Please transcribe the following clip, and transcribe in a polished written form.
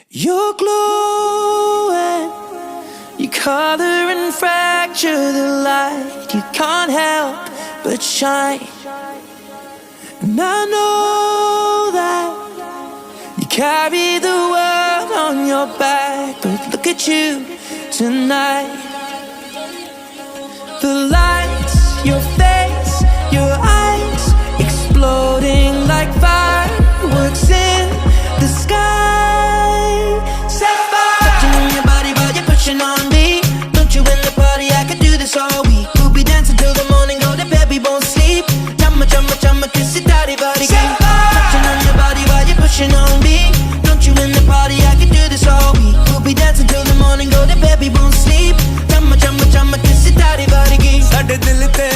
You're glowing, you color and fracture the light. You can't help but shine. And I know that you carry the world on your back, but look at you tonight. The lights, your face, your eyes, exploding like fireworks in the sky. Sapphire, touching on your body while you're pushing on me. Don't you in the party? I could do this all week. We'll be dancing till the morning, go to bed, we won't sleep. Chumma, chumma, chumma, kiss it, daddy, body, touching on your body while you're pushing on me. Don't you in the party? I could do this all week. We'll be dancing till the morning, go to bed, we won't sleep. Chumma, chumma, chumma, kiss it, daddy, body, ਸਾਡੇ ਦਿਲ ਤੇ